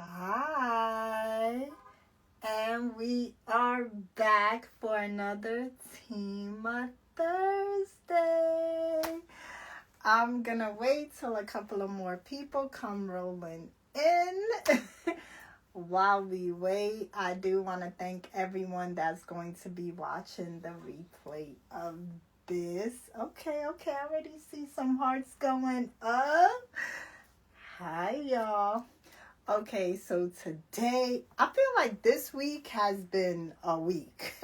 Hi, and we are back for another Team Thursday. I'm gonna wait till a couple of more people come rolling in. While we wait, I do want to thank everyone that's going to be watching the replay of this. Okay, I already see some hearts going up. Hi, y'all. Okay, so today, I feel like this week has been a week.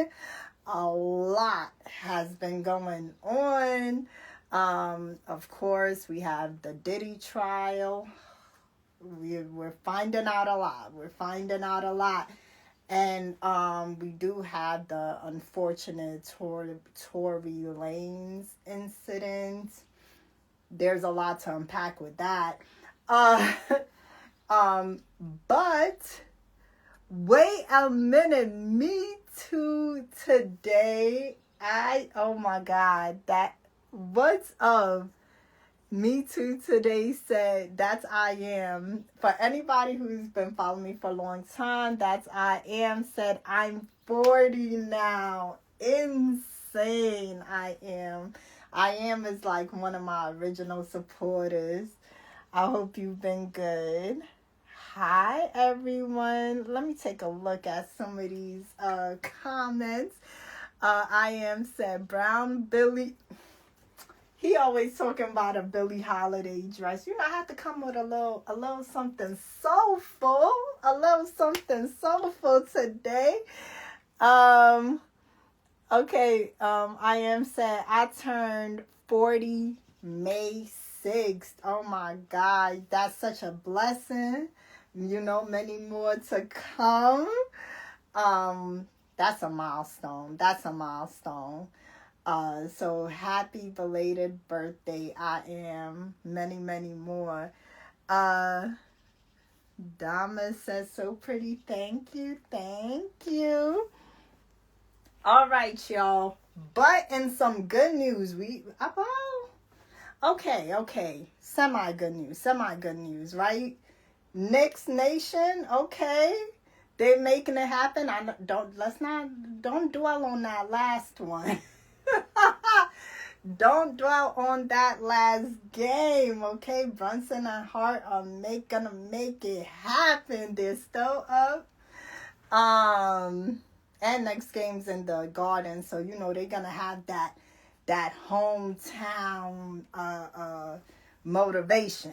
A lot has been going on. Of course, we have the Diddy trial. We're finding out a lot. And we do have the unfortunate Tory Lanez incident. There's a lot to unpack with that. But wait a minute, Me Too today. Oh my God, what's up? Me Too today said, that's I am. For anybody who's been following me for a long time, that's I am said, I'm 40 now. Insane, I am. I am is like one of my original supporters. I hope you've been good. Hi, everyone. Let me take a look at some of these comments. I am said, Brown Billy. He always talking about a Billie Holiday dress. I have to come with a little something soulful. Today. Okay. I am said, I turned 40 May 6th. Oh my God, that's such a blessing. Many more to come. That's a milestone. So happy belated birthday. I am. Many, many more. Dama says, so pretty. Thank you. All right, y'all. But in some good news, okay. Semi good news, right? Knicks Nation, okay. They're making it happen. Don't dwell on that last one. Don't dwell on that last game, okay? Brunson and Hart are gonna make it happen. They're still up. And next game's in the Garden, so they're gonna have that hometown motivation.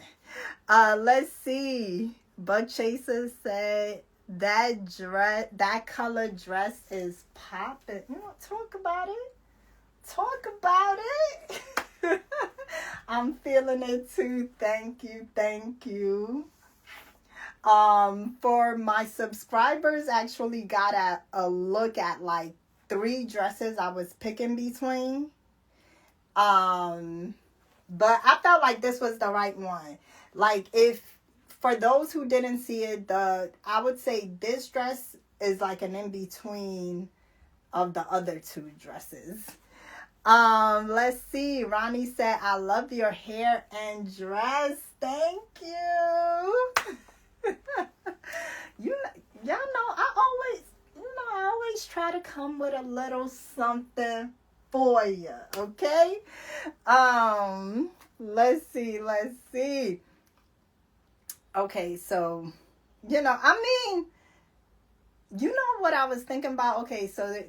Let's see. Buck Chaser said that color dress is popping. Talk about it. I'm feeling it too. Thank you. For my subscribers, actually got a look at like 3 dresses I was picking between. But I felt like this was the right one. Like, for those who didn't see it, I would say this dress is like an in-between of the other 2 dresses. Let's see. Ronnie said, I love your hair and dress. Thank you. Y'all know I always try to come with a little something for you, okay? Let's see. Okay, so, what I was thinking about? Okay, so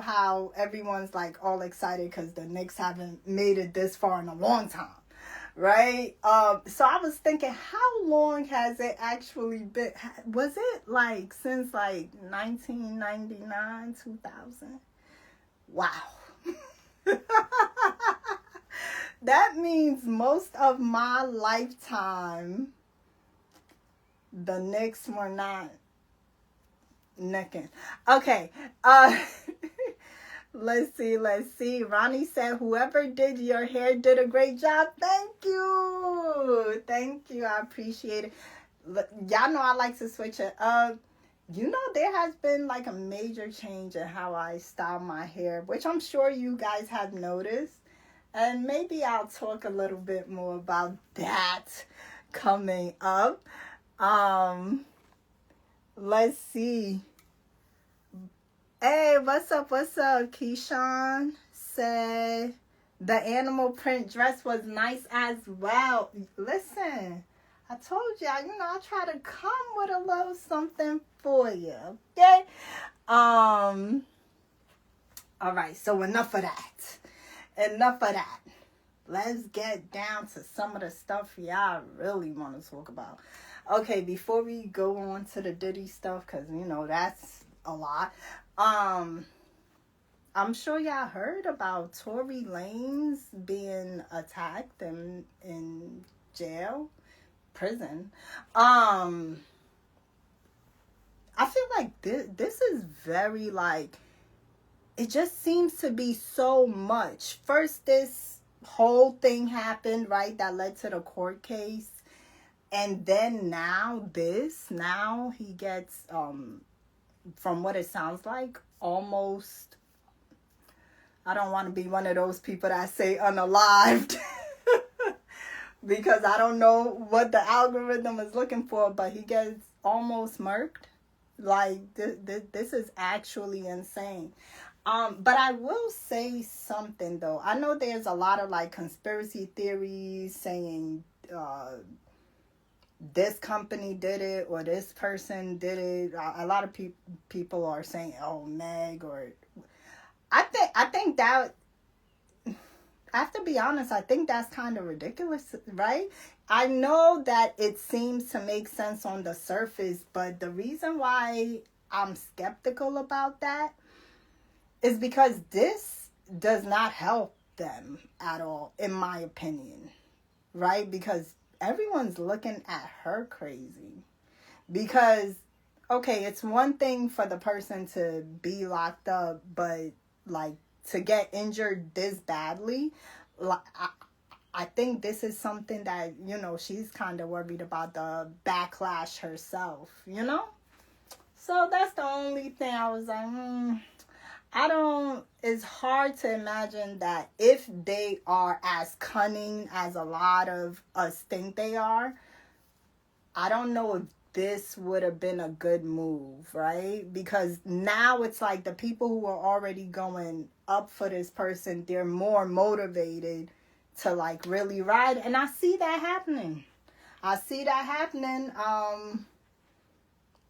how everyone's like all excited because the Knicks haven't made it this far in a long time, right? So I was thinking, how long has it actually been? Was it like since like 1999, 2000? Wow. That means most of my lifetime, the Knicks were not necking. Okay. Let's see. Ronnie said, whoever did your hair did a great job. Thank you. I appreciate it. Y'all know I like to switch it up. There has been like a major change in how I style my hair, which I'm sure you guys have noticed. And maybe I'll talk a little bit more about that coming up. Let's see. Hey, what's up? What's up? Keyshawn said the animal print dress was nice as well. Listen, I told you, I try to come with a little something for you. Okay? All right, so enough of that. Enough of that. Let's get down to some of the stuff y'all really want to talk about. Okay, before we go on to the Diddy stuff, because, that's a lot. I'm sure y'all heard about Tory Lanez being attacked in jail, prison. I feel like this is very, like, it just seems to be so much. First, this whole thing happened, right, that led to the court case. And then now he gets, from what it sounds like, almost, I don't want to be one of those people that say unalived. Because I don't know what the algorithm is looking for, but he gets almost murked. Like, this is actually insane. But I will say something, though. I know there's a lot of, like, conspiracy theories saying this company did it or this person did it. A lot of people are saying, oh, Meg, or... I think that... I have to be honest, I think that's kind of ridiculous, right? I know that it seems to make sense on the surface, but the reason why I'm skeptical about that is because this does not help them at all, in my opinion, right? Because everyone's looking at her crazy. Because, okay, it's one thing for the person to be locked up, but, like, to get injured this badly, I think this is something that, she's kind of worried about the backlash herself, So that's the only thing I was like, it's hard to imagine that if they are as cunning as a lot of us think they are, I don't know if this would have been a good move, right? Because now it's like the people who are already going up for this person, they're more motivated to, like, really ride. And I see that happening.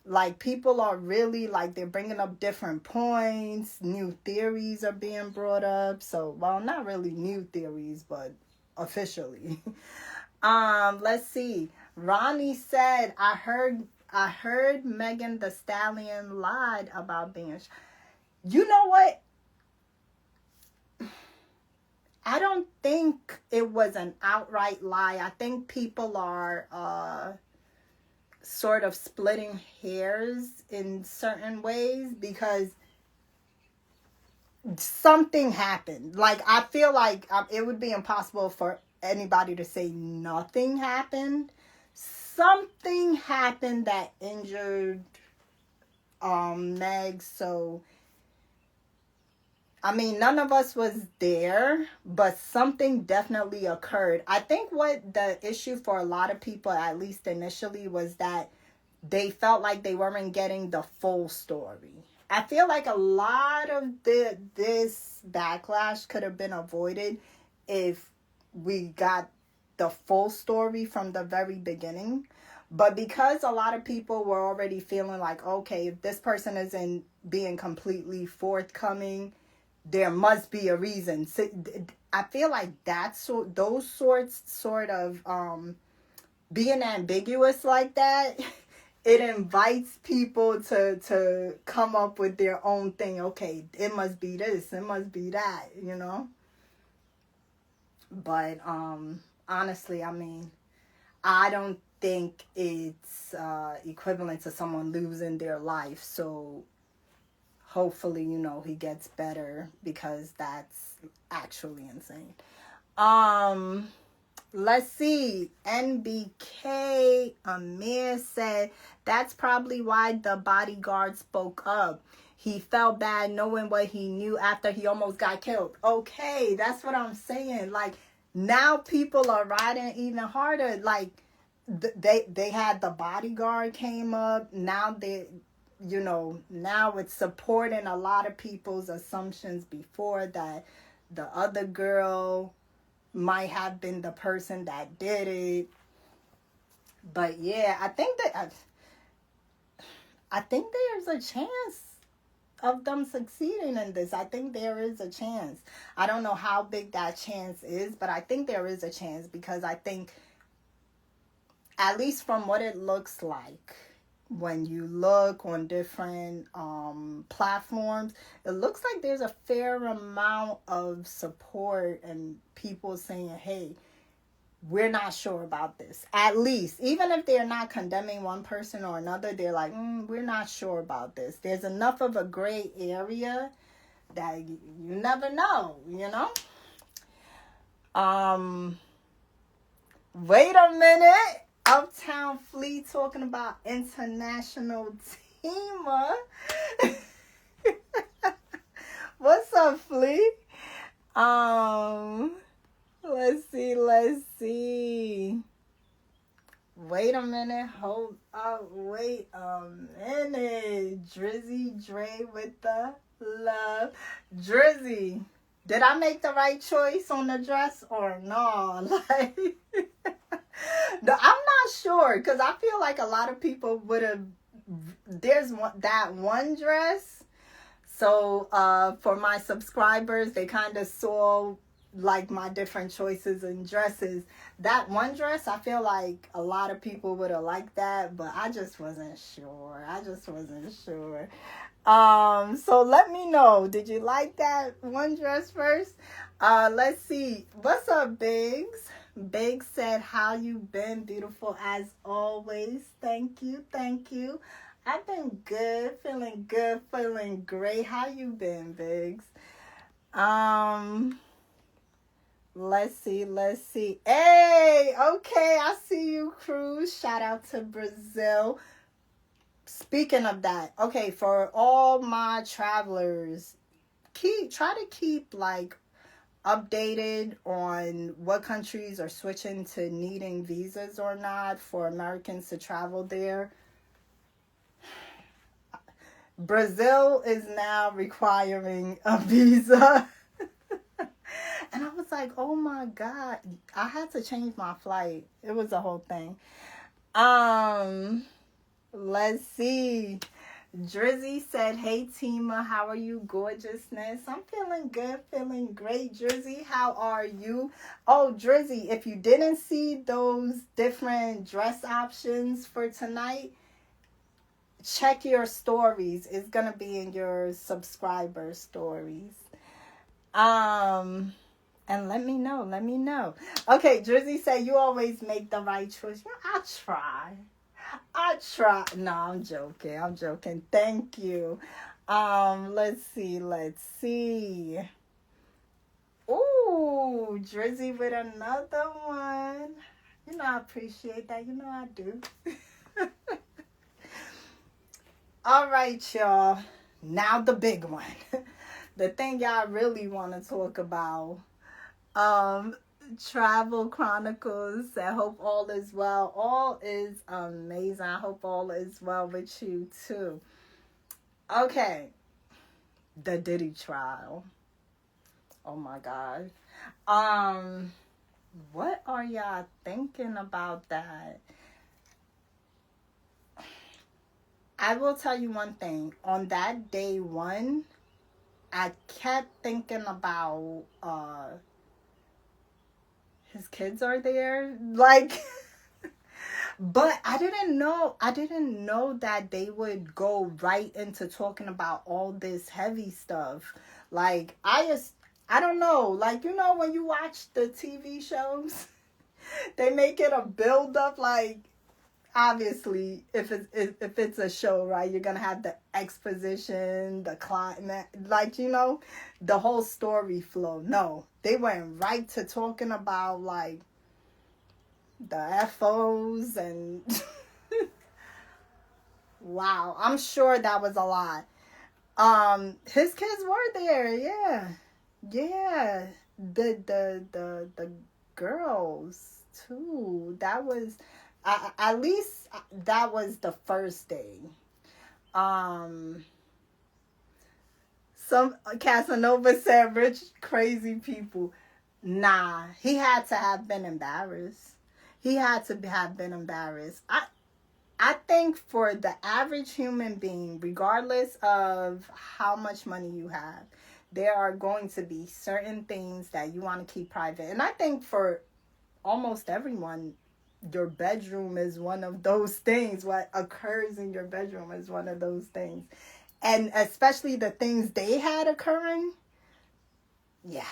Like, people are really, like, they're bringing up different points. New theories are being brought up. So, well, not really new theories, but officially. Let's see. Ronnie said, I heard Megan Thee Stallion lied about being... You know what? I don't think it was an outright lie. I think people are sort of splitting hairs in certain ways because something happened. Like, I feel like it would be impossible for anybody to say nothing happened. Something happened that injured Meg. So, I mean, none of us was there, but something definitely occurred. I think what the issue for a lot of people, at least initially, was that they felt like they weren't getting the full story. I feel like a lot of this backlash could have been avoided if we got the full story from the very beginning. But because a lot of people were already feeling like, okay, if this person isn't being completely forthcoming, there must be a reason. So I feel like those sort of being ambiguous like that, it invites people to come up with their own thing. Okay, it must be this, it must be that, But honestly, I mean, I don't think it's equivalent to someone losing their life. So hopefully, he gets better, because that's actually insane. Let's see. NBK Amir said that's probably why the bodyguard spoke up. He felt bad knowing what he knew after he almost got killed. Okay, that's what I'm saying. Like, now people are riding even harder. Like, they had the bodyguard came up. Now now it's supporting a lot of people's assumptions before that the other girl might have been the person that did it. But yeah, I think there's a chance of them succeeding in this. I think there is a chance. I don't know how big that chance is, but I think there is a chance, because I think, at least from what it looks like, when you look on different platforms, it looks like there's a fair amount of support and people saying, hey, we're not sure about this. At least, even if they're not condemning one person or another, they're like, we're not sure about this. There's enough of a gray area that you never know, Wait a minute. Uptown Flea talking about international teamer. What's up, Flea? Let's see. Wait a minute. Hold up. Wait a minute. Drizzy Dre with the love. Drizzy, did I make the right choice on the dress or no? Like, I'm not sure, because I feel like a lot of people would have. There's that one dress. So for my subscribers, they kind of saw like my different choices in dresses. That one dress, I feel like a lot of people would have liked that, but I just wasn't sure. So let me know. Did you like that one dress first? Let's see. What's up, Biggs? Biggs said, how you been? Beautiful as always. Thank you. I've been good, feeling great. How you been, Biggs? Let's see. Hey, okay, I see you, Cruz. Shout out to Brazil. Speaking of that, okay, for all my travelers, try to keep like updated on what countries are switching to needing visas or not for Americans to travel there. Brazil is now requiring a visa. And I was like, oh my God, I had to change my flight. It was a whole thing. Let's see. Drizzy said, hey, Tima, how are you, gorgeousness? I'm feeling good, feeling great. Drizzy, how are you? Oh, Drizzy, if you didn't see those different dress options for tonight, check your stories. It's going to be in your subscriber stories. And let me know. Okay, Drizzy said, you always make the right choice. Well, I try. No, I'm joking. Thank you. Let's see. Ooh, Drizzy with another one. I appreciate that. I do. All right, y'all. Now the big one. The thing y'all really want to talk about. Travel Chronicles. I hope all is well. All is amazing. I hope all is well with you too. Okay. The Diddy trial. Oh my God. What are y'all thinking about that? I will tell you one thing. On that day one, I kept thinking about his kids are there, like, but I didn't know that they would go right into talking about all this heavy stuff. Like, I don't know, like, when you watch the TV shows, they make it a build up, like, obviously, if it's a show, right, you're gonna have the exposition, the climate, like, the whole story flow. No, they went right to talking about like the FOs and wow, I'm sure that was a lot. His kids were there, yeah. The girls too. That was At least that was the first day. Um, some Casanova said, "Rich, crazy people." Nah, he had to have been embarrassed. He had to have been embarrassed. I think for the average human being, regardless of how much money you have, there are going to be certain things that you want to keep private. And I think for almost everyone, your bedroom is one of those things. What occurs in your bedroom is one of those things. And especially the things they had occurring, yeah.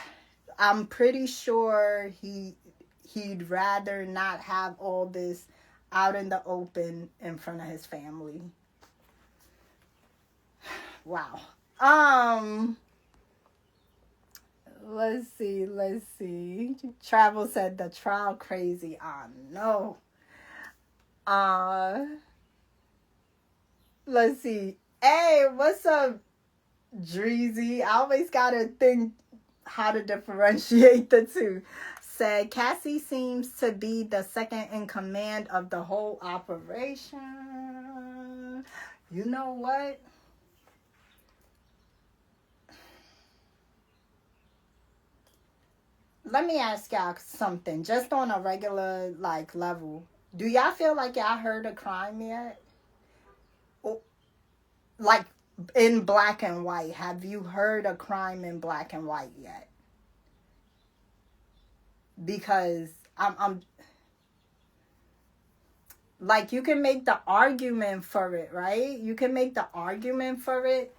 I'm pretty sure he'd rather not have all this out in the open in front of his family. Wow. Let's see. Travel said the trial crazy. No. Uh let's see. Hey, what's up, Dreezy? I always gotta think how to differentiate the two. Said Cassie seems to be the second in command of the whole operation. You know what? Let me ask y'all something, just on a regular level. Do y'all feel like y'all heard a crime yet? Or, like in black and white, have you heard a crime in black and white yet? Because I'm like, you can make the argument for it, right? You can make the argument for it,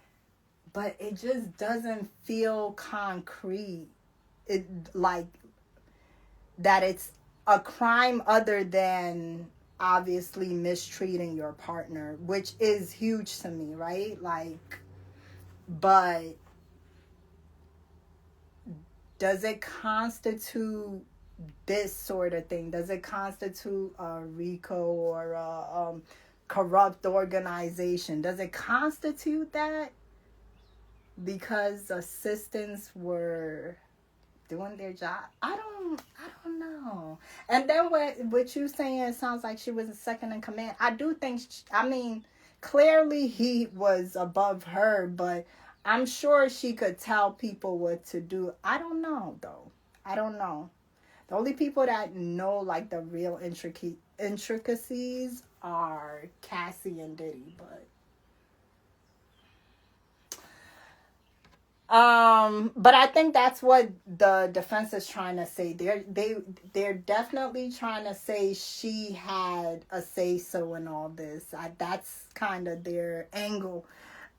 but it just doesn't feel concrete. It like that it's a crime other than obviously mistreating your partner, which is huge to me, right? Like, but does it constitute this sort of thing? Does it constitute a RICO or a corrupt organization? Does it constitute that? Because assistants were doing their job. I don't know. And then what you saying sounds like she was a second in command. I do think clearly he was above her, but I'm sure she could tell people what to do. I don't know though. I don't know. The only people that know like the real intricacies are Cassie and Diddy, but I think that's what the defense is trying to say. They're definitely trying to say she had a say so in all this. That's kind of their angle.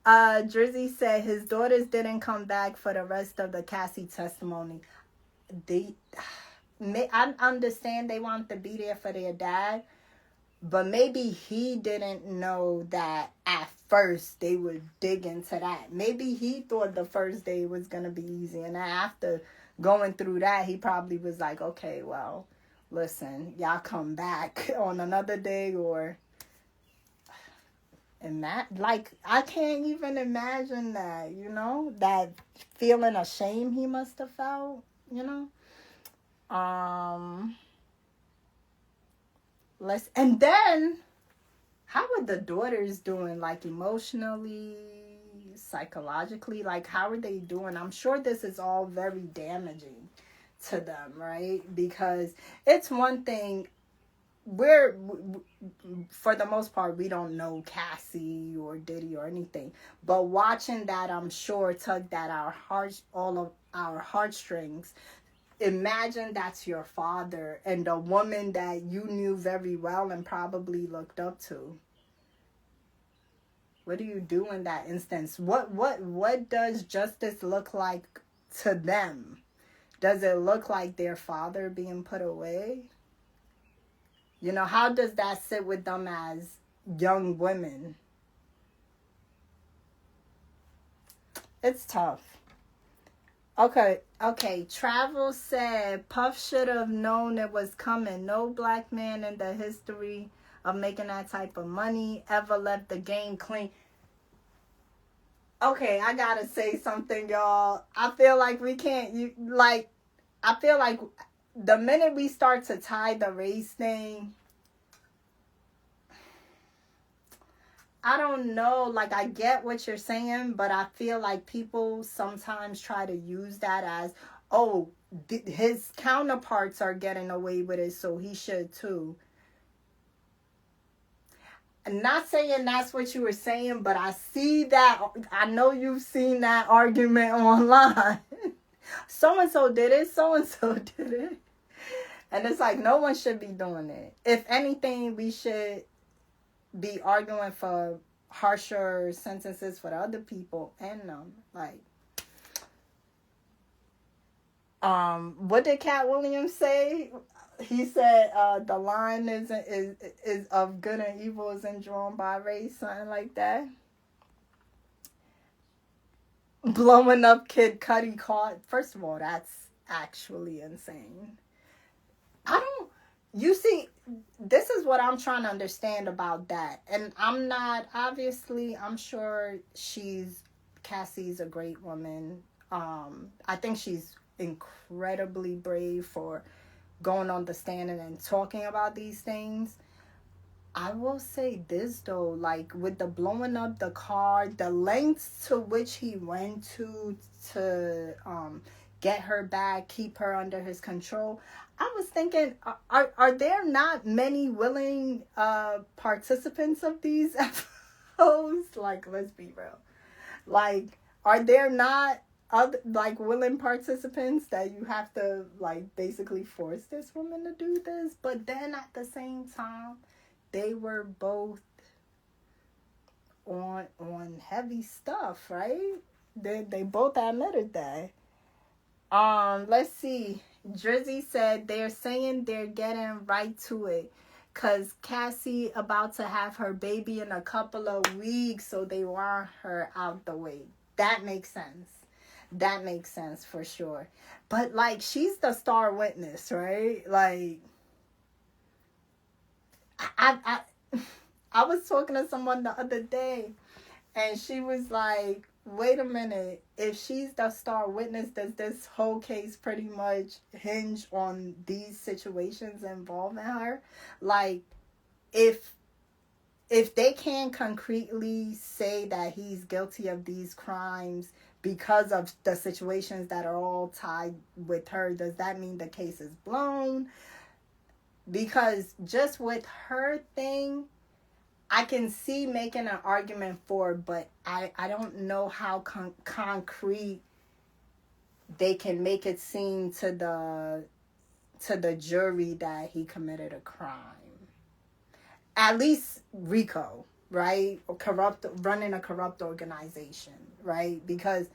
Drizzy said his daughters didn't come back for the rest of the Cassie testimony. I understand they want to be there for their dad, but maybe he didn't know that at first they would dig into that. Maybe he thought the first day was going to be easy. And after going through that, he probably was like, okay, well, listen, y'all come back on another day or... And that, like, I can't even imagine that, that feeling of shame he must have felt, and then how are the daughters doing, like, emotionally, psychologically? Like, how are they doing? I'm sure this is all very damaging to them, right? Because it's one thing, for the most part, we don't know Cassie or Diddy or anything, but watching that, I'm sure, tugged at all of our heartstrings. Imagine that's your father and a woman that you knew very well and probably looked up to. What do you do in that instance? What does justice look like to them? Does it look like their father being put away? How does that sit with them as young women? It's tough. Okay. Travel said Puff should have known it was coming. No black man in the history of making that type of money ever left the game clean. Okay, I gotta say something, y'all. I feel like we can't, I feel like the minute we start to tie the race thing, I don't know. Like, I get what you're saying, but I feel like people sometimes try to use that as, oh, his counterparts are getting away with it, so he should too. I'm not saying that's what you were saying, but I see that. I know you've seen that argument online. So and so did it, so and so did it. And it's like, no one should be doing it. If anything, we should be arguing for harsher sentences for the other people and them. Like, what did Cat Williams say? He said the line is of good and evil isn't drawn by race, something like that. Blowing up Kid Cudi caught. First of all, that's actually insane. I don't. You see, this is what I'm trying to understand about that, and I'm not. Obviously, I'm sure Cassie's a great woman. I think she's incredibly brave for going on the stand and talking about these things. I will say this though, like with the blowing up the car, the lengths to which he went to get her back, keep her under his control. I was thinking, are there not many willing participants of these episodes? Like, let's be real. Like, are there not other like willing participants that you have to like basically force this woman to do this? But then at the same time, they were both on heavy stuff, right? They both admitted that. Let's see. Drizzy said they're saying they're getting right to it. Cause Cassie about to have her baby in a couple of weeks, so they want her out the way. That makes sense. That makes sense for sure. But like, she's the star witness, right? Like, I was talking to someone the other day, and she was like, wait a minute, if she's the star witness, does this whole case pretty much hinge on these situations involving her? Like, if they can't concretely say that he's guilty of these crimes because of the situations that are all tied with her, does that mean the case is blown? Because just with her thing, I can see making an argument for, but I don't know how concrete they can make it seem to the jury that he committed a crime. At least RICO, right? Or running a corrupt organization, right? Because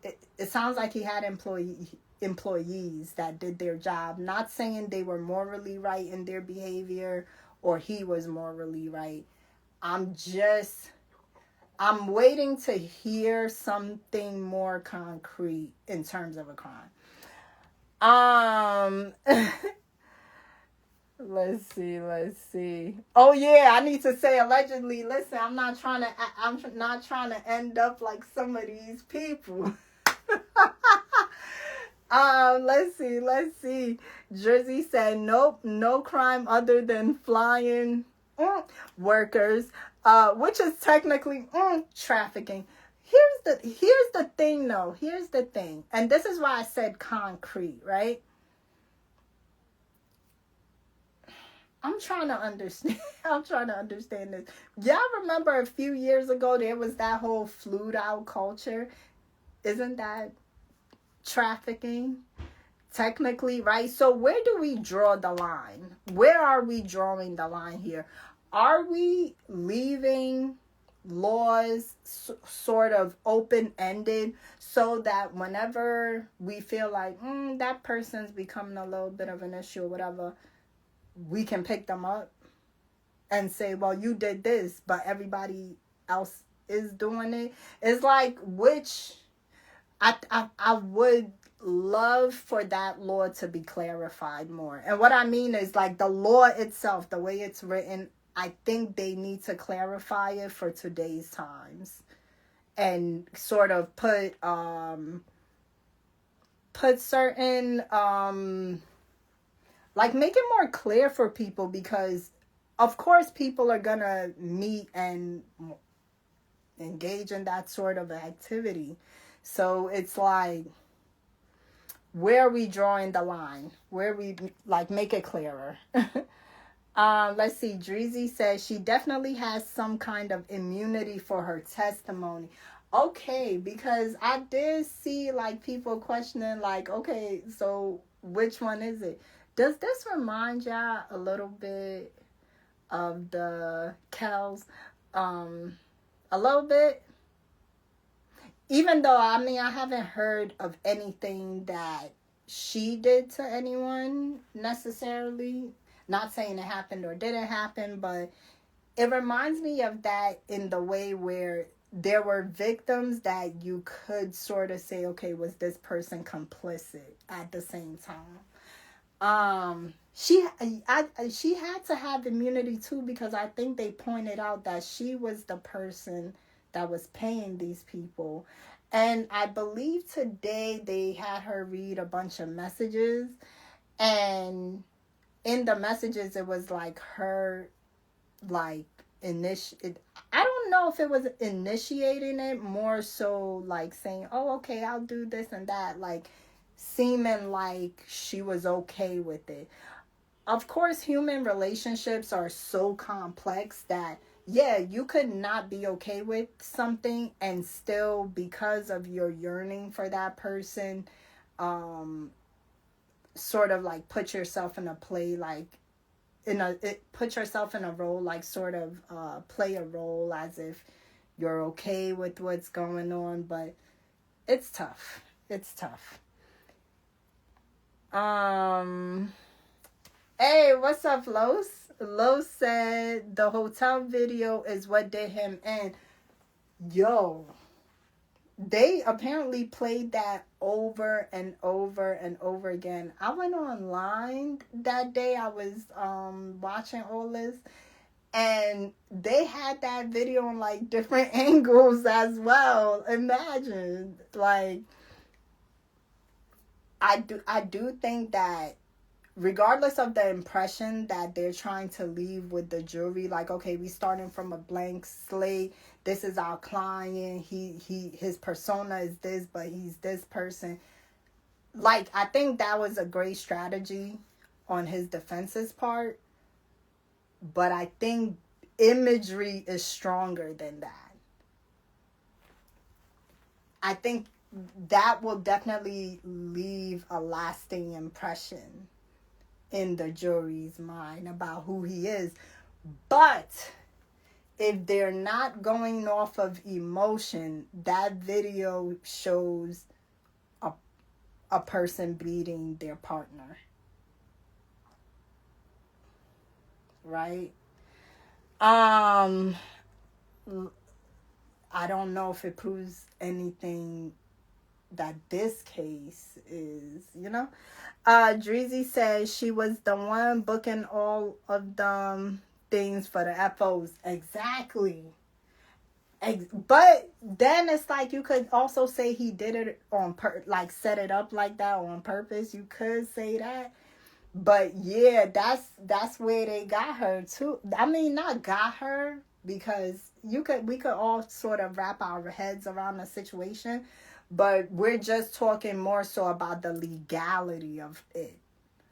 it sounds like he had employees that did their job. Not saying they were morally right in their behavior or he was morally right. I'm waiting to hear something more concrete in terms of a crime. Let's see. Oh yeah, I need to say allegedly. Listen, I'm not trying to end up like some of these people. Let's see. Drizzy said, nope, no crime other than flying workers, which is technically trafficking. Here's the thing, though. Here's the thing, and this is why I said concrete, right? I'm trying to understand. I'm trying to understand this. Y'all remember a few years ago there was that whole flued out culture? Isn't that trafficking? Technically, right? So where do we draw the line? Where are we drawing the line here? Are we leaving laws sort of open-ended so that whenever we feel like that person's becoming a little bit of an issue or whatever, we can pick them up and say, well, you did this, but everybody else is doing it? It's like, which I would love for that law to be clarified more. And what I mean is, like, the law itself, the way it's written, I think they need to clarify it for today's times and sort of put certain like make it more clear for people, because of course, people are gonna meet and engage in that sort of activity. So it's like, where are we drawing the line? Where we like make it clearer. Let's see. Dreezy says she definitely has some kind of immunity for her testimony. Okay, because I did see like people questioning, like, okay, so which one is it? Does this remind y'all a little bit of the Kells? A little bit. Even though, I mean, I haven't heard of anything that she did to anyone necessarily. Not saying it happened or didn't happen, but it reminds me of that in the way where there were victims that you could sort of say, okay, was this person complicit at the same time? She had to have immunity too, because I think they pointed out that she was the person that was paying these people. And I believe today they had her read a bunch of messages, and in the messages it was like her, like, I don't know if it was initiating it, more so like saying, oh, okay, I'll do this and that, like seeming like she was okay with it. Of course, human relationships are so complex that, yeah, you could not be okay with something and still, because of your yearning for that person, sort of like put yourself in a play, like put yourself in a role, like sort of play a role as if you're okay with what's going on. But it's tough. It's tough. Hey, what's up, Los? Los said the hotel video is what did him in. Yo, they apparently played that over and over and over again. I went online that day. I was watching all this, and they had that video on like different angles as well. Imagine, like, I do think that regardless of the impression that they're trying to leave with the jury, like, okay, we starting from a blank slate. This is our client. His persona is this, but he's this person. Like, I think that was a great strategy on his defense's part. But I think imagery is stronger than that. I think that will definitely leave a lasting impression in the jury's mind about who he is. But if they're not going off of emotion, that video shows a person beating their partner. Right? I don't know if it proves anything that this case is, Dreezy says she was the one booking all of them things for the FOs. Exactly. But then it's like, you could also say he did it on like set it up like that on purpose. You could say that. But yeah, that's where they got her too. I mean, not got her, because we could all sort of wrap our heads around the situation, but we're just talking more so about the legality of it.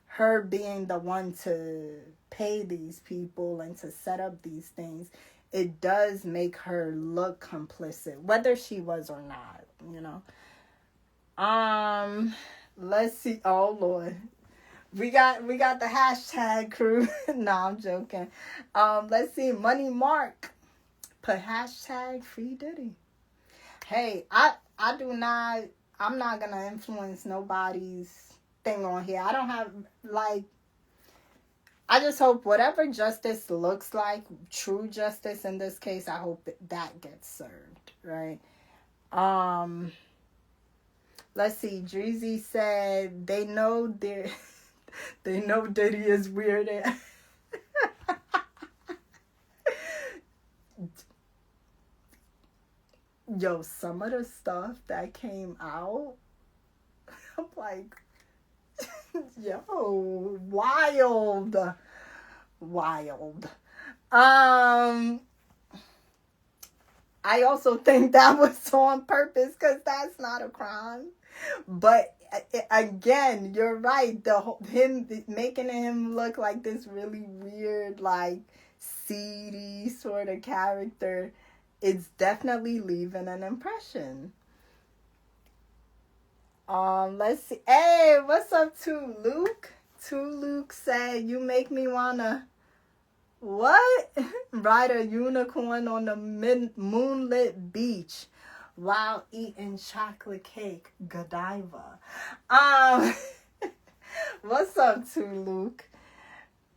Her being the one to pay these people and to set up these things, it does make her look complicit, whether she was or not, Let's see. Oh Lord. We got the hashtag crew. No, I'm joking. Let's see. Money Mark put hashtag free Diddy. Hey, I'm not gonna influence nobody's thing on here. I don't have, like, I just hope whatever justice looks like, true justice in this case, I hope that gets served, right? Let's see. Dreezy said they know Diddy is weird. Yo, some of the stuff that came out, I'm like, yo, wild. Um, I also think that was on purpose because that's not a crime. But again, you're right. Him making him look like this really weird, like seedy sort of character, it's definitely leaving an impression. Let's see. Hey, what's up to Luke? To Luke said, "You make me wanna what? Ride a unicorn on the moonlit beach while eating chocolate cake." Godiva. Um, what's up to Luke?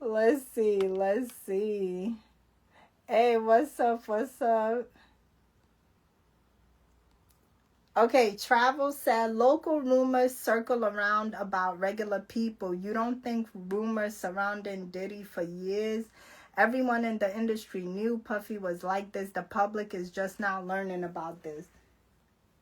Let's see. Let's see. Hey, what's up? What's up? Okay, Travel said local rumors circle around about regular people. You don't think rumors surrounding Diddy for years? Everyone in the industry knew Puffy was like this. The public is just now learning about this.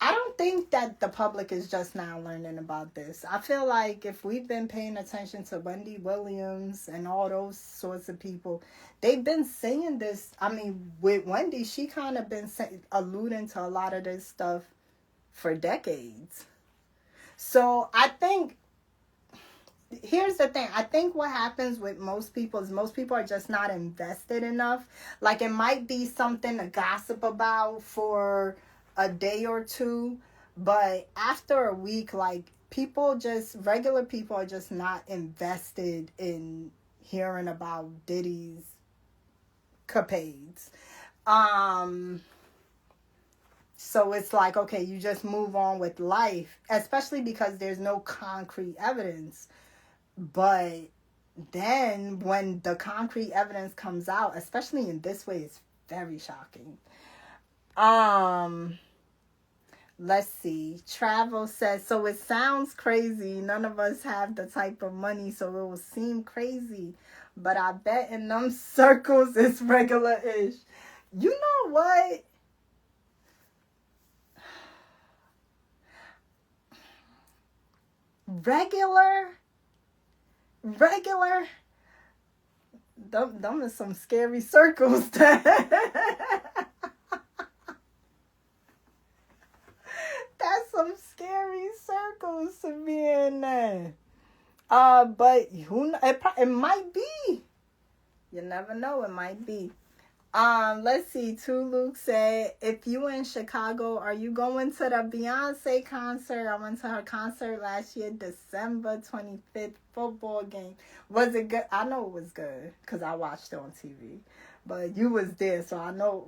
I don't think that the public is just now learning about this. I feel like if we've been paying attention to Wendy Williams and all those sorts of people, they've been saying this. I mean, with Wendy, she kind of been alluding to a lot of this stuff for decades. So I think here's the thing. I think what happens with most people is most people are just not invested enough. Like it might be something to gossip about for a day or two, but after a week, like regular people are just not invested in hearing about Diddy's capades. So it's like, okay, you just move on with life, especially because there's no concrete evidence. But then when the concrete evidence comes out, especially in this way, it's very shocking. Let's see. Travel says, so it sounds crazy. None of us have the type of money, so it will seem crazy. But I bet in them circles it's regular-ish. You know what? Regular, them are some scary circles. That's some scary circles to be in there. But it might be. You never know. It might be. Let's see. Luke said, if you in Chicago, are you going to the Beyonce concert? I went to her concert last year, December 25th, football game. Was it good? I know it was good because I watched it on TV. But you was there, so I know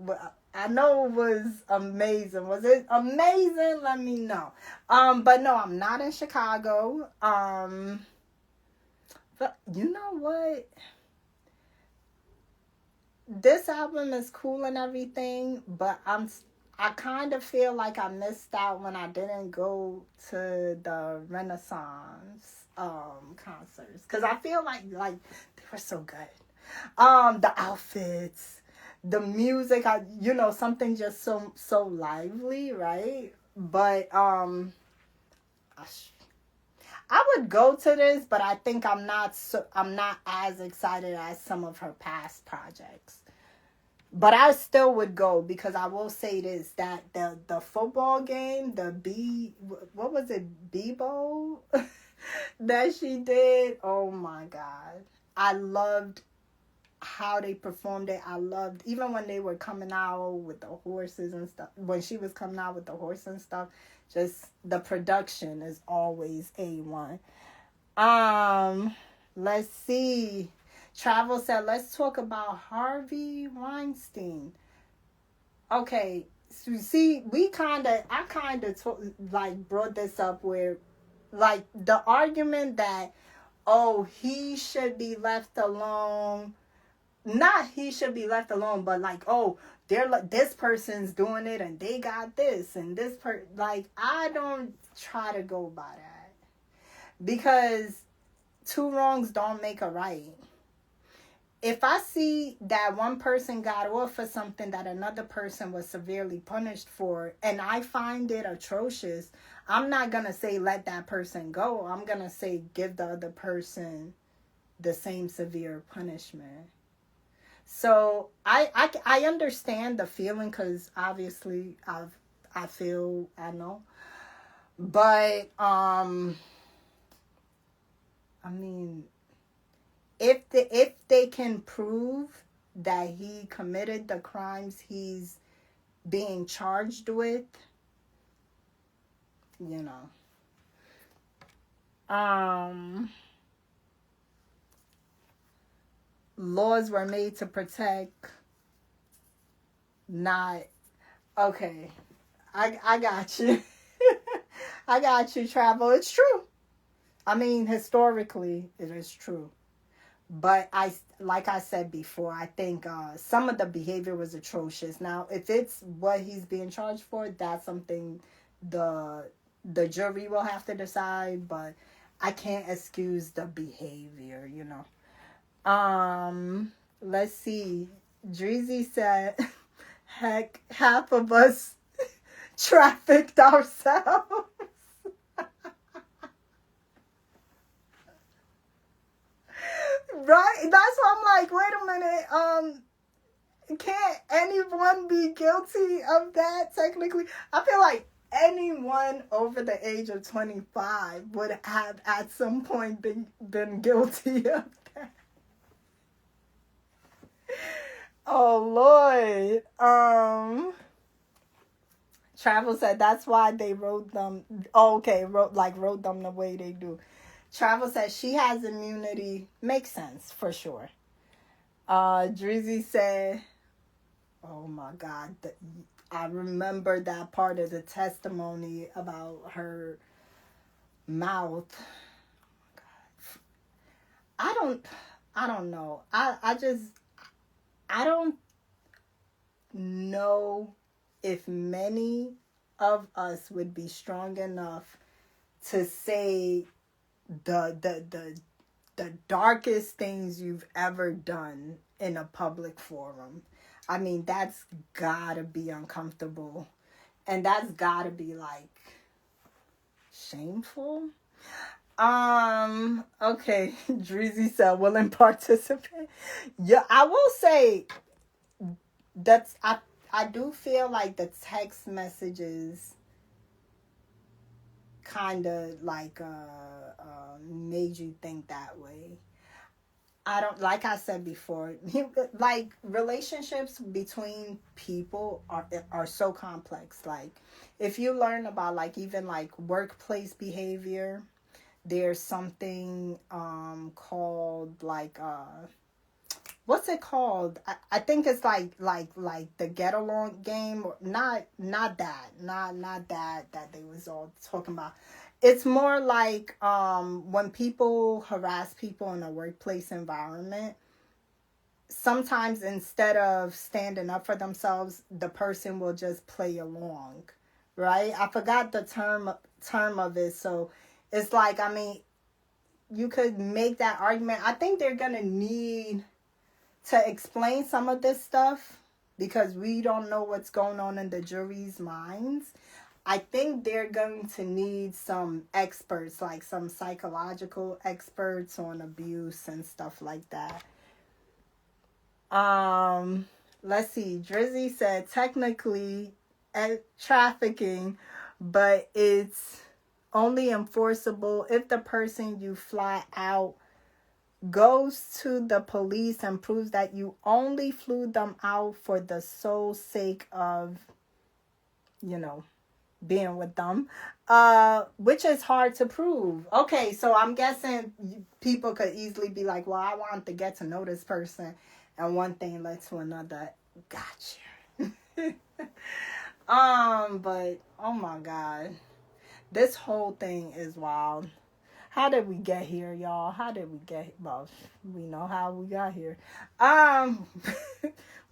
it was amazing. Was it amazing? Let me know. But no, I'm not in Chicago. But you know what? This album is cool and everything, but I kind of feel like I missed out when I didn't go to the Renaissance concerts, because I feel like they were so good. The outfits, the music, something just so lively, right? But I would go to this, but I think I'm not as excited as some of her past projects. But I still would go because I will say this, that the football game, what was it, Bebo that she did? Oh my God. I loved how they performed it. I loved, even when they were coming out with the horses and stuff, when she was coming out with the horse and stuff, just the production is always A1. Let's see. Travel said, let's talk about Harvey Weinstein. Okay, so see, I kind of brought this up where, like, the argument that, oh, he should be left alone. Not he should be left alone, but like, oh, they're like, this person's doing it and they got this and this I don't try to go by that, because two wrongs don't make a right. If I see that one person got off for something that another person was severely punished for, and I find it atrocious, I'm not going to say let that person go. I'm going to say give the other person the same severe punishment. So I understand the feeling, because obviously I feel, I know, but I mean, if they can prove that he committed the crimes he's being charged with, you know, laws were made to protect, not okay. I got you. I got you, Travel. It's true. I mean, historically, it is true. But like I said before, I think some of the behavior was atrocious. Now, if it's what he's being charged for, that's something the the jury will have to decide. But I can't excuse the behavior, you know. Let's see. Dreezy said, "Heck, half of us trafficked ourselves." Right? That's why I'm like, wait a minute. Can't anyone be guilty of that technically? I feel like anyone over the age of 25 would have at some point been guilty of that. Oh Lord. Travel said that's why they wrote them. Oh, okay, wrote them the way they do. Travel said she has immunity. Makes sense for sure. Drizzy said, "Oh my God, I remember that part of the testimony about her mouth. I don't, I don't know. I don't know if many of us would be strong enough to say the darkest things you've ever done in a public forum. I mean, that's gotta be uncomfortable. And that's gotta be like shameful. Okay, Drizzy said willing participant. Yeah, I will say that's I do feel like the text messages kind of like made you think that way. I don't, like I said before, like relationships between people are so complex. Like if you learn about like even like workplace behavior, there's something called like what's it called? I think it's like the get along game, or not that they was all talking about. It's more like when people harass people in a workplace environment, sometimes instead of standing up for themselves, the person will just play along. Right? I forgot the term of it. So it's like, I mean, you could make that argument. I think they're gonna need to explain some of this stuff because we don't know what's going on in the jury's minds. I think they're going to need some experts, like some psychological experts on abuse and stuff like that. Um, let's see. Drizzy said technically trafficking, but it's only enforceable if the person you fly out goes to the police and proves that you only flew them out for the sole sake of, you know, being with them, which is hard to prove. Okay, so I'm guessing people could easily be like, well, I want to get to know this person, and one thing led to another. Gotcha. But oh my God, this whole thing is wild. How did we get here, y'all? How did we get? Well, we know how we got here. Um,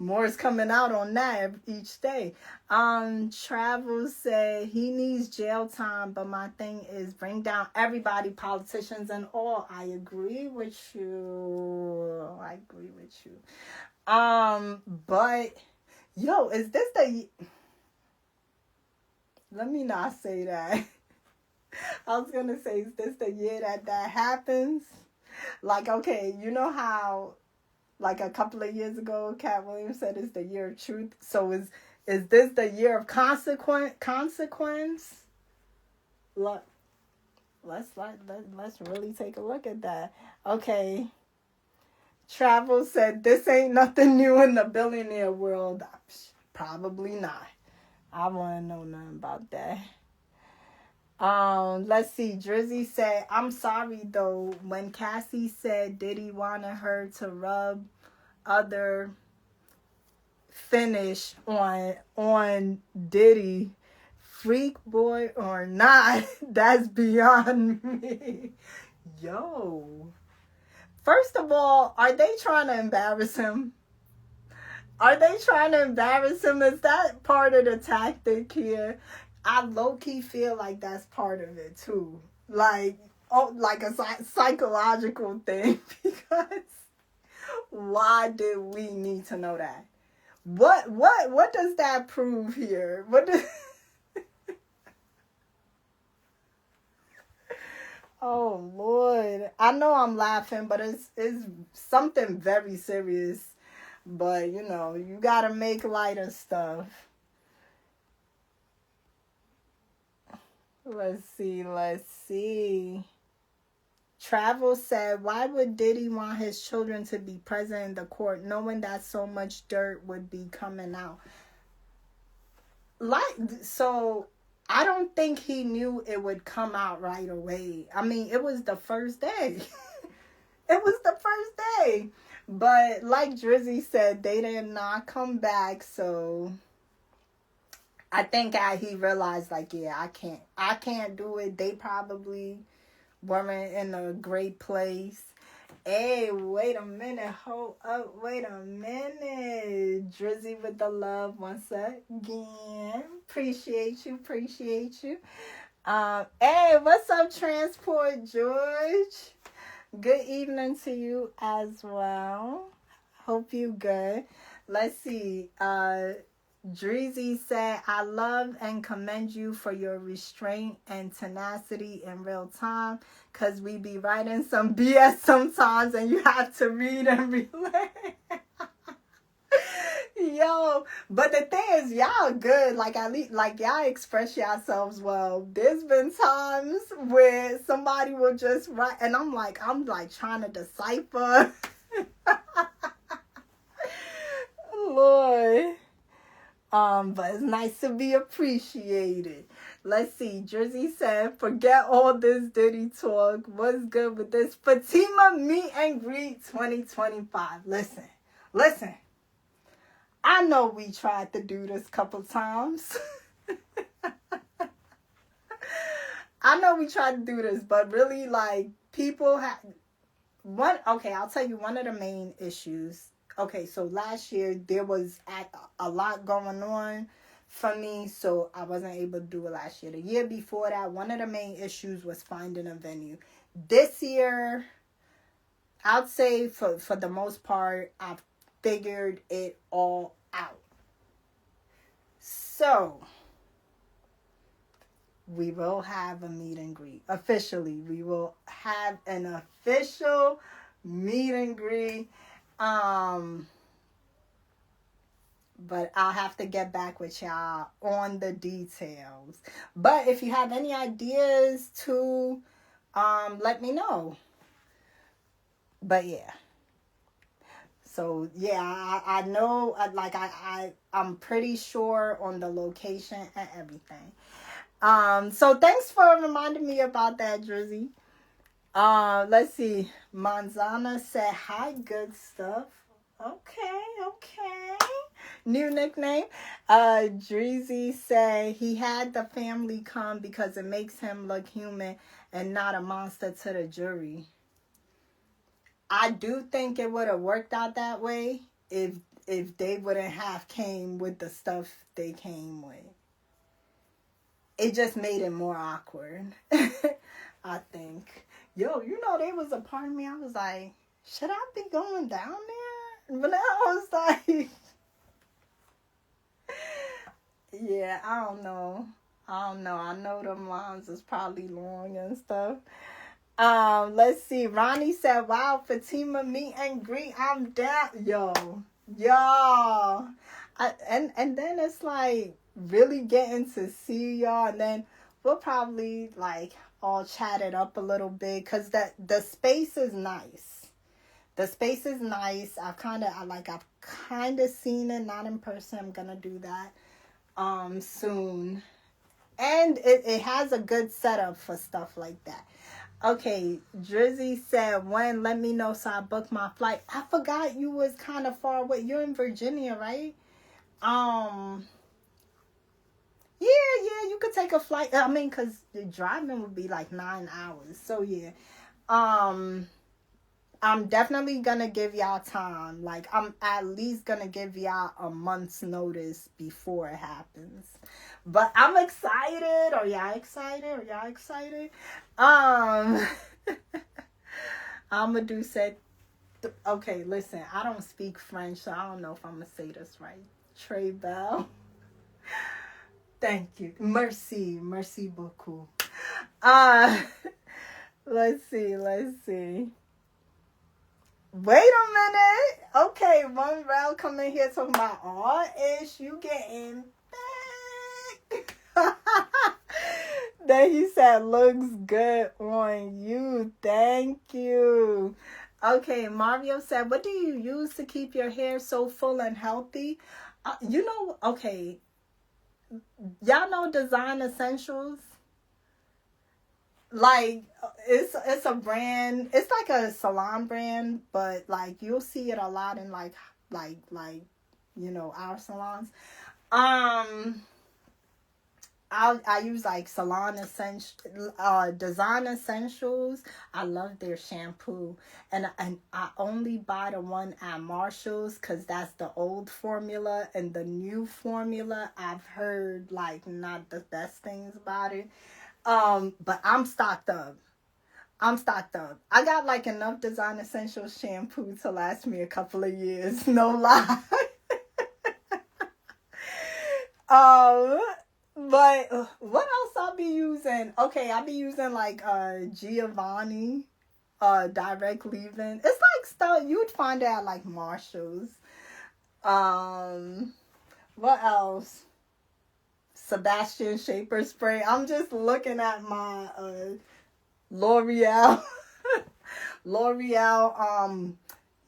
more is coming out on that each day. Travel said he needs jail time, but my thing is bring down everybody, politicians and all. I agree with you. I agree with you. But yo, is this the? Let me not say that. I was gonna say, is this the year that happens? Like, okay, you know how Like a couple of years ago, Cat Williams said it's the year of truth. So is this the year of consequence? Look, let's really take a look at that. Okay. Travel said this ain't nothing new in the billionaire world. Probably not. I wanna know nothing about that. Let's see. Drizzy said, I'm sorry though. When Cassie said Diddy wanted her to rub other finish on Diddy, freak boy or not, that's beyond me. Yo. First of all, are they trying to embarrass him? Are they trying to embarrass him? Is that part of the tactic here? I low-key feel like that's part of it too. Like, oh, like a psychological thing. Because why did we need to know that? What does that prove here? What does... Oh Lord. I know I'm laughing, but it's something very serious. But you know, you gotta make light of stuff. Let's see. Travel said, why would Diddy want his children to be present in the court knowing that so much dirt would be coming out? So I don't think he knew it would come out right away. I mean, it was the first day. It was the first day. But like Drizzy said, they did not come back, so I think he realized, like, yeah, I can't do it. They probably weren't in a great place. Hey, wait a minute. Hold up. Wait a minute. Drizzy with the love once again. Appreciate you. Hey, what's up, Transport George? Good evening to you as well. Hope you good. Let's see. Drizzy said, I love and commend you for your restraint and tenacity in real time, because we be writing some BS sometimes and you have to read and relay. Yo, but the thing is, y'all good. Like, at least, like, y'all express yourselves well. There's been times where somebody will just write, and I'm like trying to decipher. Lord. But it's nice to be appreciated. Let's see. Drizzy said, forget all this Diddy talk. What's good with this Fatima meet and greet 2025? Listen. I know we tried to do this a couple times. I know we tried to do this, but really, like, people have one. Okay, I'll tell you one of the main issues. Okay, so last year there was a lot going on for me, so I wasn't able to do it last year. The year before that, one of the main issues was finding a venue. This year, I'd say for the most part, I've figured it all out. So, we will have a meet and greet. Officially, we will have an official meet and greet. But I'll have to get back with y'all on the details. But if you have any ideas to let me know. But yeah. So yeah, I know, like I'm pretty sure on the location and everything. So thanks for reminding me about that, Drizzy. Let's see. Manzana said, hi, good stuff. Okay. New nickname. Drizzy said he had the family come because it makes him look human and not a monster to the jury. I do think it would have worked out that way if they wouldn't have came with the stuff they came with. It just made it more awkward. I think. Yo, there was a part of me, I was like, should I be going down there? But I was like, yeah, I don't know. I know them lines is probably long and stuff. Let's see. Ronnie said, "Wow, Fatima, meet and greet. I'm down, yo. And then it's like really getting to see y'all, and then we'll probably like all chat it up a little bit because the space is nice. The space is nice. I've kind of seen it, not in person. I'm gonna do that soon, and it has a good setup for stuff like that. Okay, Drizzy said, when, let me know so I book my flight. I forgot you was kind of far away. You're in Virginia, right? Um, yeah, you could take a flight. I mean, because the driving would be like 9 hours. So, yeah. Um, I'm definitely gonna give y'all time. Like, I'm at least gonna give y'all a month's notice before it happens. But I'm excited. Are y'all excited? Um, Amadou said, okay, listen, I don't speak French, so I don't know if I'm gonna say this right. Trey Bell. Thank you. Merci beaucoup. Uh, let's see. Wait a minute. Okay, one round coming here talking about all ish. You getting back. Then he said, looks good on you. Thank you. Okay, Mario said, what do you use to keep your hair so full and healthy? Okay, y'all know Design Essentials? Like, it's a brand. It's like a salon brand, but like you'll see it a lot in like our salons. Um, I use like Design Essentials. I love their shampoo, and I only buy the one at Marshall's because that's the old formula, and the new formula I've heard like not the best things about it. But I'm stocked up. I got like enough Design Essentials shampoo to last me a couple of years. No lie. um, but what else I'll be using? Okay, I'll be using like Giovanni, direct leave-in. It's like stuff you would find it at like Marshalls. Um, what else? Sebastian Shaper spray. I'm just looking at my L'Oreal. L'Oreal.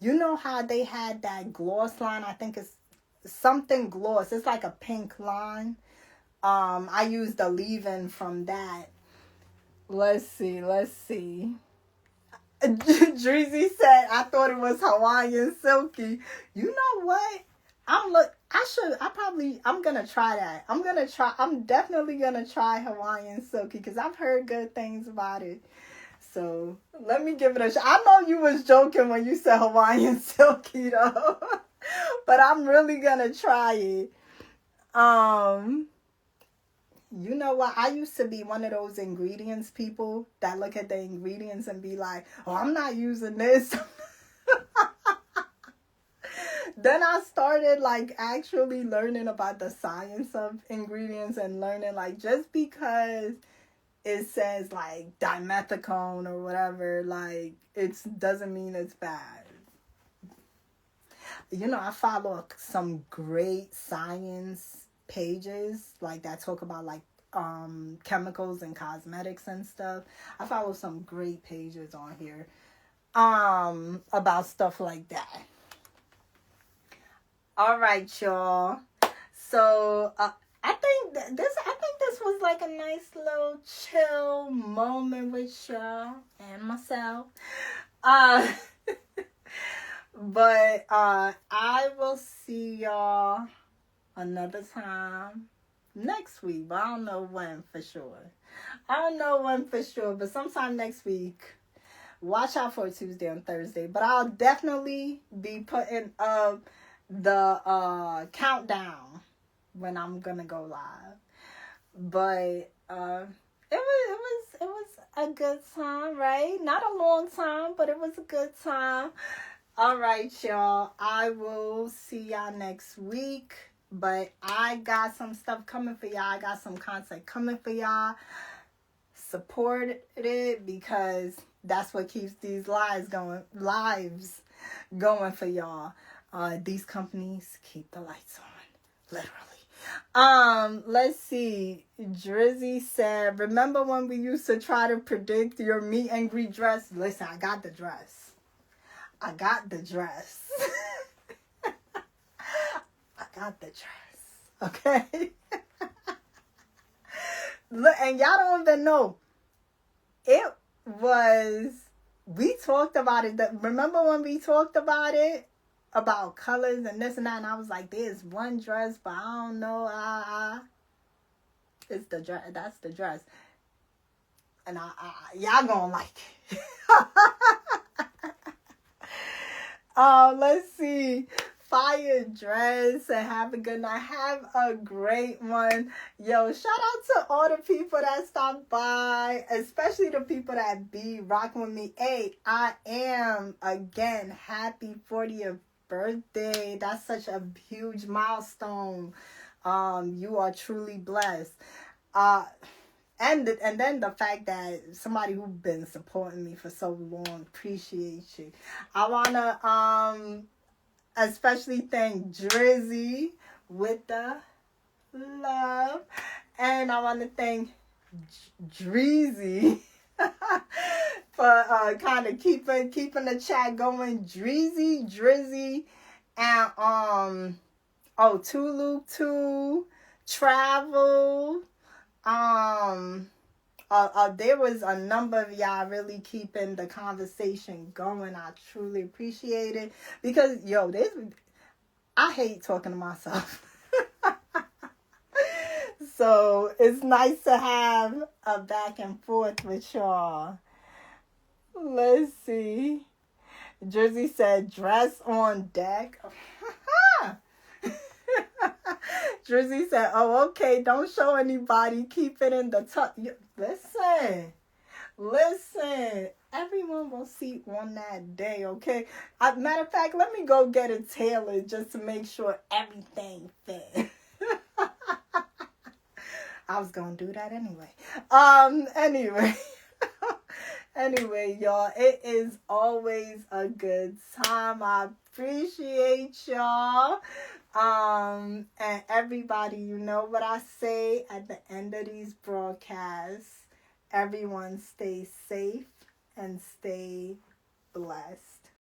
You know how they had that gloss line? I think it's something gloss. It's like a pink line. I used the leave-in from that. Let's see. Dreezy said, I thought it was Hawaiian Silky. You know what? I'm gonna try that. I'm definitely gonna try Hawaiian Silky because I've heard good things about it. So let me give it a shot. I know you was joking when you said Hawaiian Silky though. But I'm really gonna try it. You know what? I used to be one of those ingredients people that look at the ingredients and be like, oh, I'm not using this. Then I started like actually learning about the science of ingredients and learning like just because it says like dimethicone or whatever, like it doesn't mean it's bad. I follow some great science pages like that talk about like chemicals and cosmetics and stuff. I follow some great pages on here about stuff like that. All right, y'all. So I think this was like a nice little chill moment with y'all and myself. But I will see y'all another time next week. But I don't know when for sure. But sometime next week. Watch out for Tuesday and Thursday. But I'll definitely be putting up the countdown when I'm gonna go live. But it was a good time, right? Not a long time, but it was a good time. All right, y'all. I will see y'all next week. But I got some stuff coming for y'all. I got some content coming for y'all. Support it because That's what keeps these lives going for y'all. These companies keep the lights on, literally. Let's see. Drizzy said, remember when we used to try to predict your meet and greet dress? Listen, I got the dress. I got the dress. I got the dress. Okay? Look, and y'all don't even know. It was, we talked about it. Remember when we talked about it? About colors and this and that. And I was like, there's one dress, but I don't know. It's the dress. That's the dress. And y'all gonna like it. Let's see. Fire dress and have a good night. Have a great one. Yo, shout out to all the people that stopped by, especially the people that be rocking with me. Hey, I am again happy 40th birthday. That's such a huge milestone. You are truly blessed. And then the fact that somebody who's been supporting me for so long, appreciate you. I wanna especially thank Drizzy with the love, and I want to thank Dreezy for kind of keeping the chat going. Drizzy, and Tulu too, Travel. There was a number of y'all really keeping the conversation going. I truly appreciate it because I hate talking to myself. So it's nice to have a back and forth with y'all. Let's see. Jersey said dress on deck. Drizzy said, oh, okay, don't show anybody. Keep it in the tuck. Listen. Everyone will see on that day, okay? Matter of fact, let me go get it tailored just to make sure everything fit. I was going to do that anyway. Anyway, y'all, it is always a good time. I appreciate y'all. And everybody, you know what I say at the end of these broadcasts. Everyone stay safe and stay blessed.